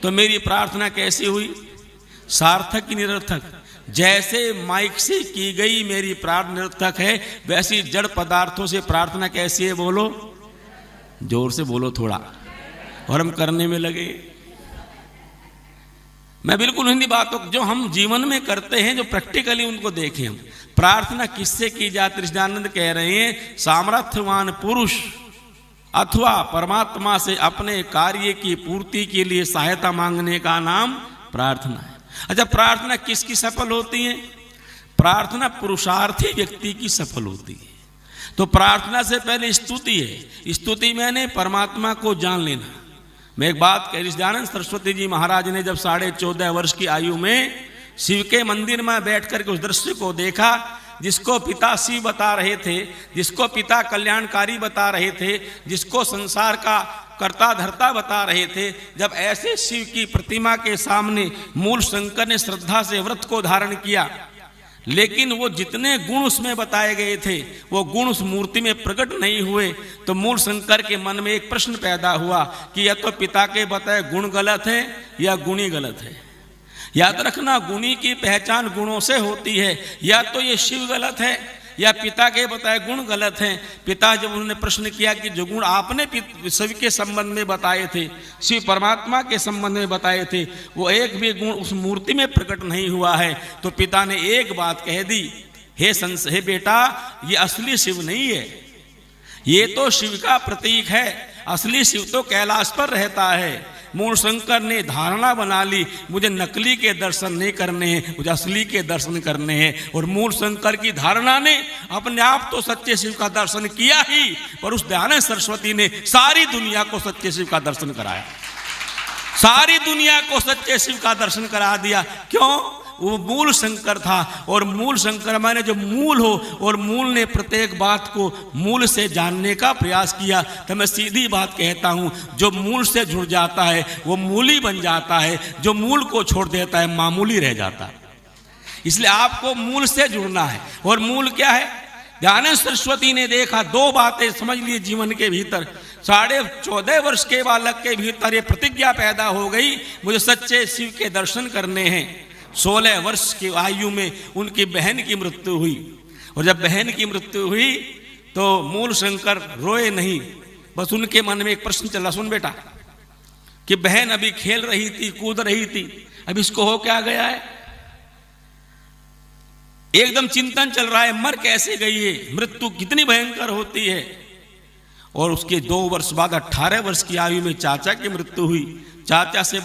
तो मेरी प्रार्थना कैसी हुई? सार्थक की निरर्थक? जैसे माइक से की गई मेरी प्रार्थना निरर्थक है, वैसी जड़ पदार्थों से प्रार्थना कैसी है? बोलो, जोर से बोलो थोड़ा। और हम करने में लगे। मैं बिल्कुल हिंदी बातों जो हम जीवन में करते हैं, जो प्रैक्टिकली उनको देखें हम। प्रार्थना किससे की जाती? कृष्णानंद कह रहे हैं, सामर्थ्यवान पुरुष अथवा परमात्मा से अपने कार्य की पूर्ति के लिए सहायता मांगने का नाम प्रार्थना है। अच्छा, प्रार्थना किसकी सफल होती है? प्रार्थना पुरुषार्थी व्यक्ति की सफल होती है। तो प्रार्थना से पहले स्तुति है। स्तुति मैंने परमात्मा को जान लेना। मैं एक बात कह, ऋषिदानंद सरस्वती जी महाराज ने जब 14.5 वर्ष की आयु में शिव के मंदिर में बैठ कर के उस दृश्य को देखा, जिसको पिता शिव बता रहे थे, जिसको पिता कल्याणकारी बता रहे थे, जिसको संसार का कर्ता धर्ता बता रहे थे, जब ऐसे शिव की प्रतिमा के सामने मूल शंकर ने श्रद्धा से व्रत को धारण किया, लेकिन वो जितने गुण उसमें बताए गए थे वो गुण उस मूर्ति में प्रकट नहीं हुए, तो मूल शंकर के मन में एक प्रश्न पैदा हुआ कि या तो पिता के बताए गुण गलत है या गुणी गलत है। याद रखना, गुणी की पहचान गुणों से होती है। या तो ये शिव गलत है या पिता के बताए गुण गलत हैं। पिता जब उन्होंने प्रश्न किया कि जो गुण आपने शिव के संबंध में बताए थे, शिव परमात्मा के संबंध में बताए थे, वो एक भी गुण उस मूर्ति में प्रकट नहीं हुआ है, तो पिता ने एक बात कह दी, हे बेटा, ये असली शिव नहीं है, ये तो शिव का प्रतीक है। असली शिव तो कैलाश पर रहता है। मूल शंकर ने धारणा बना ली, मुझे नकली के दर्शन नहीं करने हैं, मुझे असली के दर्शन करने हैं। और मूल शंकर की धारणा ने अपने आप तो सच्चे शिव का दर्शन किया ही, पर उस दयानंद सरस्वती ने सारी दुनिया को सच्चे शिव का दर्शन कराया। सारी दुनिया को सच्चे शिव का दर्शन करा दिया। क्यों? वो मूल शंकर था। और मूल शंकर माने जो मूल हो, और मूल ने प्रत्येक बात को मूल से जानने का प्रयास किया। तो मैं सीधी बात कहता हूं, जो मूल से जुड़ जाता है वो मूली बन जाता है, जो मूल को छोड़ देता है मामूली रह जाता है। इसलिए आपको मूल से जुड़ना है। और मूल क्या है? दयानंद सरस्वती ने देखा, दो बातें समझ लिए जीवन के भीतर। 14.5 वर्ष के बालक के भीतर ये प्रतिज्ञा पैदा हो गई, मुझे सच्चे शिव के दर्शन करने हैं। 16 वर्ष की आयु में उनकी बहन की मृत्यु हुई। और जब बहन की मृत्यु हुई तो मूल शंकर रोए नहीं, बस उनके मन में एक प्रश्न चला, सुन बेटा, कि बहन अभी खेल रही थी, कूद रही थी, अब इसको हो क्या गया है? एकदम चिंतन चल रहा है, मर कैसे गई है, मृत्यु कितनी भयंकर होती है। और उसके 2 वर्ष बाद 18 वर्ष की आयु में चाचा की मृत्यु हुई। चाचा से